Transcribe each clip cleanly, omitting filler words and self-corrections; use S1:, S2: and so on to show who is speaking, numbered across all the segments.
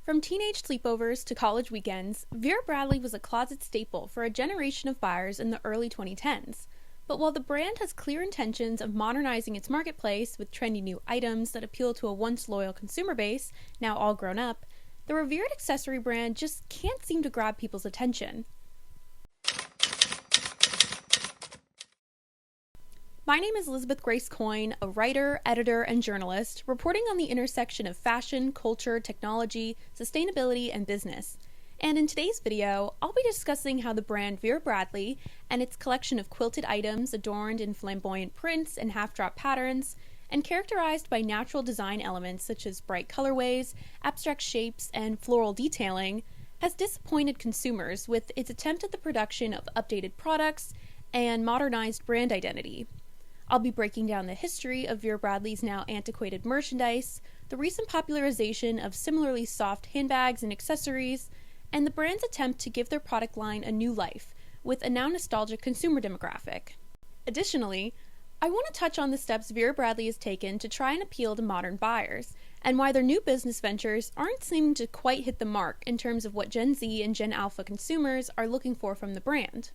S1: From teenage sleepovers to college weekends, Vera Bradley was a closet staple for a generation of buyers in the early 2010s. But while the brand has clear intentions of modernizing its marketplace with trendy new items that appeal to a once loyal consumer base, now all grown up, the revered accessory brand just can't seem to grab people's attention. My name is Elizabeth Grace Coyne, a writer, editor, and journalist, reporting on the intersection of fashion, culture, technology, sustainability, and business. And in today's video, I'll be discussing how the brand Vera Bradley and its collection of quilted items adorned in flamboyant prints and half-drop patterns, and characterized by natural design elements such as bright colorways, abstract shapes, and floral detailing, has disappointed consumers with its attempt at the production of updated products and modernized brand identity. I'll be breaking down the history of Vera Bradley's now antiquated merchandise, the recent popularization of similarly soft handbags and accessories, and the brand's attempt to give their product line a new life with a now nostalgic consumer demographic. Additionally, I want to touch on the steps Vera Bradley has taken to try and appeal to modern buyers, and why their new business ventures aren't seeming to quite hit the mark in terms of what Gen Z and Gen Alpha consumers are looking for from the brand.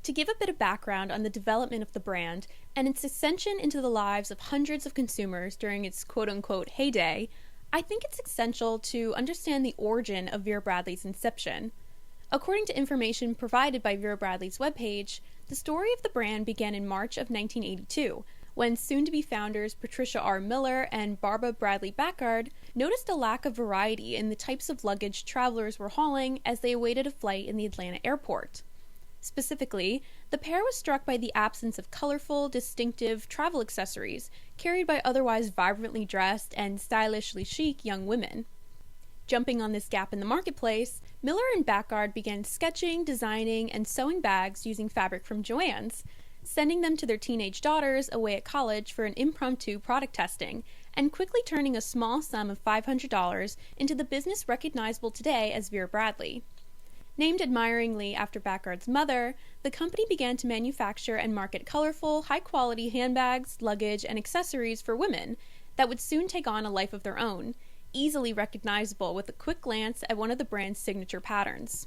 S1: To give a bit of background on the development of the brand and its ascension into the lives of hundreds of consumers during its quote-unquote heyday, I think it's essential to understand the origin of Vera Bradley's inception. According to information provided by Vera Bradley's webpage, the story of the brand began in March of 1982, when soon-to-be founders Patricia R. Miller and Barbara Bradley Backard noticed a lack of variety in the types of luggage travelers were hauling as they awaited a flight in the Atlanta airport. Specifically, the pair was struck by the absence of colorful, distinctive travel accessories carried by otherwise vibrantly dressed and stylishly chic young women. Jumping on this gap in the marketplace, Miller and Backard began sketching, designing, and sewing bags using fabric from Joann's, sending them to their teenage daughters away at college for an impromptu product testing, and quickly turning a small sum of $500 into the business recognizable today as Vera Bradley. Named admiringly after Backard's mother, the company began to manufacture and market colorful, high-quality handbags, luggage, and accessories for women that would soon take on a life of their own, easily recognizable with a quick glance at one of the brand's signature patterns.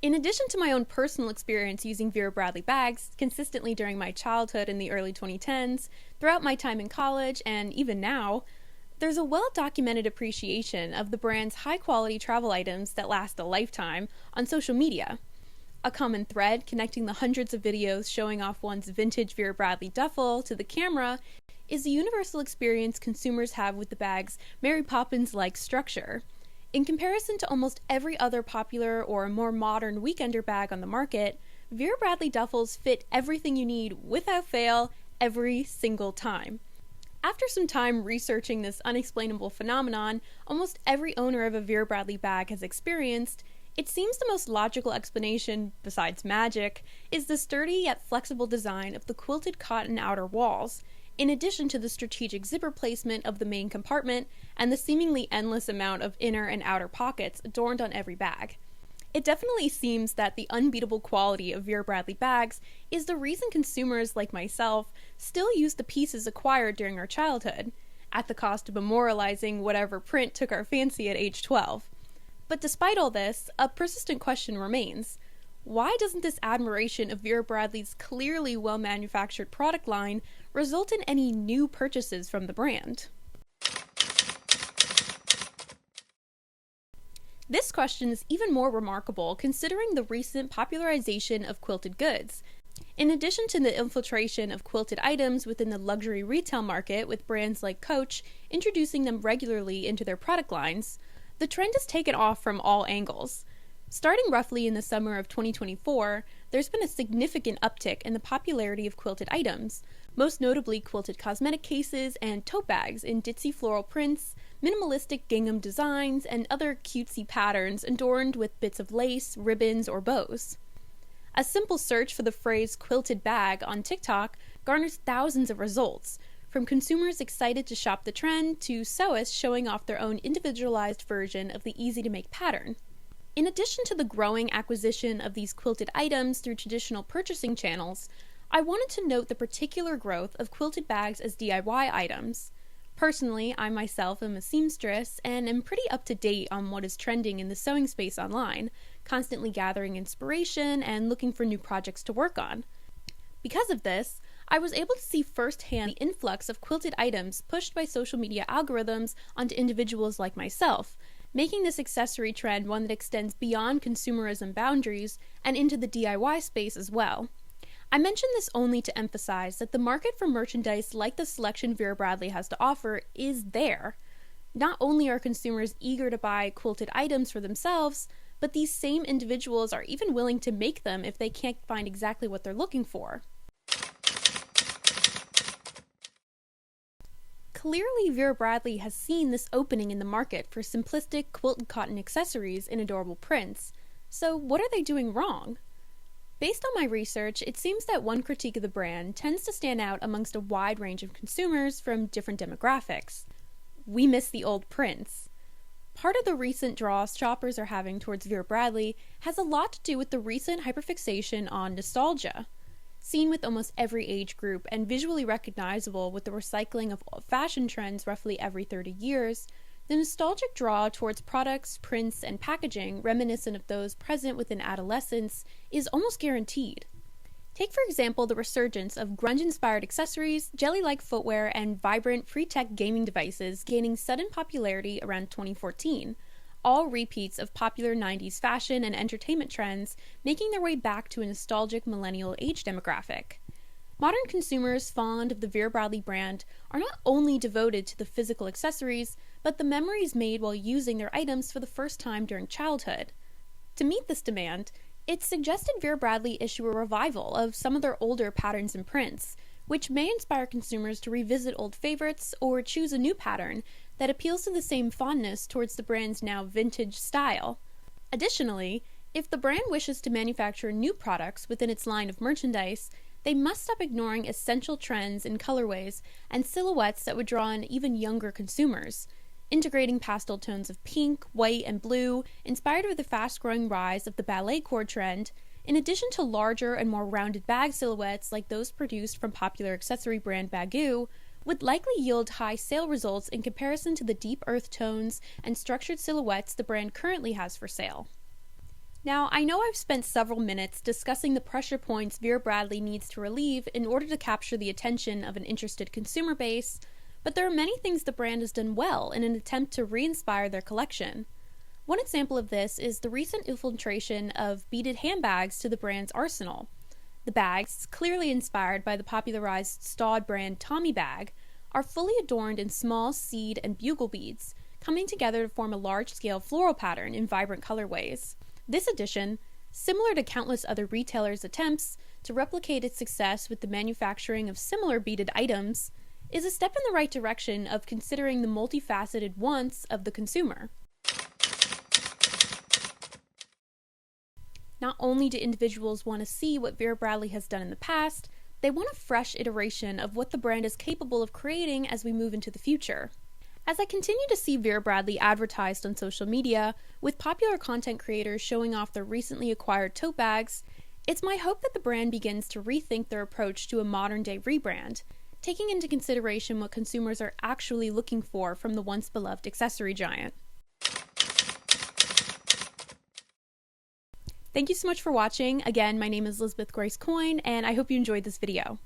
S1: In addition to my own personal experience using Vera Bradley bags consistently during my childhood in the early 2010s, throughout my time in college, and even now, there's a well-documented appreciation of the brand's high-quality travel items that last a lifetime on social media. A common thread connecting the hundreds of videos showing off one's vintage Vera Bradley duffel to the camera is the universal experience consumers have with the bag's Mary Poppins-like structure. In comparison to almost every other popular or more modern weekender bag on the market, Vera Bradley duffels fit everything you need without fail every single time. After some time researching this unexplainable phenomenon almost every owner of a Vera Bradley bag has experienced, it seems the most logical explanation, besides magic, is the sturdy yet flexible design of the quilted cotton outer walls, in addition to the strategic zipper placement of the main compartment and the seemingly endless amount of inner and outer pockets adorned on every bag. It definitely seems that the unbeatable quality of Vera Bradley bags is the reason consumers like myself still use the pieces acquired during our childhood, at the cost of memorializing whatever print took our fancy at age 12. But despite all this, a persistent question remains. Why doesn't this admiration of Vera Bradley's clearly well-manufactured product line result in any new purchases from the brand? This question is even more remarkable considering the recent popularization of quilted goods. In addition to the infiltration of quilted items within the luxury retail market with brands like Coach introducing them regularly into their product lines, the trend has taken off from all angles. Starting roughly in the summer of 2024, there's been a significant uptick in the popularity of quilted items, most notably quilted cosmetic cases and tote bags in ditzy floral prints, minimalistic gingham designs, and other cutesy patterns adorned with bits of lace, ribbons, or bows. A simple search for the phrase quilted bag on TikTok garners thousands of results, from consumers excited to shop the trend to sewists showing off their own individualized version of the easy-to-make pattern. In addition to the growing acquisition of these quilted items through traditional purchasing channels, I wanted to note the particular growth of quilted bags as DIY items. Personally, I myself am a seamstress and am pretty up to date on what is trending in the sewing space online, constantly gathering inspiration and looking for new projects to work on. Because of this, I was able to see firsthand the influx of quilted items pushed by social media algorithms onto individuals like myself, making this accessory trend one that extends beyond consumerism boundaries and into the DIY space as well. I mention this only to emphasize that the market for merchandise like the selection Vera Bradley has to offer is there. Not only are consumers eager to buy quilted items for themselves, but these same individuals are even willing to make them if they can't find exactly what they're looking for. Clearly, Vera Bradley has seen this opening in the market for simplistic quilted cotton accessories in adorable prints. So what are they doing wrong? Based on my research, it seems that one critique of the brand tends to stand out amongst a wide range of consumers from different demographics. We miss the old prints. Part of the recent draw shoppers are having towards Vera Bradley has a lot to do with the recent hyperfixation on nostalgia. Seen with almost every age group and visually recognizable with the recycling of fashion trends roughly every 30 years, the nostalgic draw towards products, prints, and packaging reminiscent of those present within adolescence is almost guaranteed. Take, for example, the resurgence of grunge-inspired accessories, jelly-like footwear, and vibrant free-tech gaming devices gaining sudden popularity around 2014, all repeats of popular 90s fashion and entertainment trends making their way back to a nostalgic millennial age demographic. Modern consumers fond of the Vera Bradley brand are not only devoted to the physical accessories, but the memories made while using their items for the first time during childhood. To meet this demand, it suggested Vera Bradley issue a revival of some of their older patterns and prints, which may inspire consumers to revisit old favorites or choose a new pattern that appeals to the same fondness towards the brand's now vintage style. Additionally, if the brand wishes to manufacture new products within its line of merchandise, they must stop ignoring essential trends in colorways and silhouettes that would draw in even younger consumers, integrating pastel tones of pink, white, and blue, inspired by the fast-growing rise of the ballet cord trend, in addition to larger and more rounded bag silhouettes like those produced from popular accessory brand Baggu, would likely yield high sale results in comparison to the deep earth tones and structured silhouettes the brand currently has for sale. Now, I know I've spent several minutes discussing the pressure points Vera Bradley needs to relieve in order to capture the attention of an interested consumer base, but there are many things the brand has done well in an attempt to re-inspire their collection. One example of this is the recent infiltration of beaded handbags to the brand's arsenal. The bags, clearly inspired by the popularized Staud brand Tommy bag, are fully adorned in small seed and bugle beads, coming together to form a large-scale floral pattern in vibrant colorways. This addition, similar to countless other retailers' attempts to replicate its success with the manufacturing of similar beaded items, is a step in the right direction of considering the multifaceted wants of the consumer. Not only do individuals want to see what Vera Bradley has done in the past, they want a fresh iteration of what the brand is capable of creating as we move into the future. As I continue to see Vera Bradley advertised on social media, with popular content creators showing off their recently acquired tote bags, it's my hope that the brand begins to rethink their approach to a modern-day rebrand, taking into consideration what consumers are actually looking for from the once-beloved accessory giant. Thank you so much for watching. Again, my name is Elizabeth Grace Coyne, and I hope you enjoyed this video.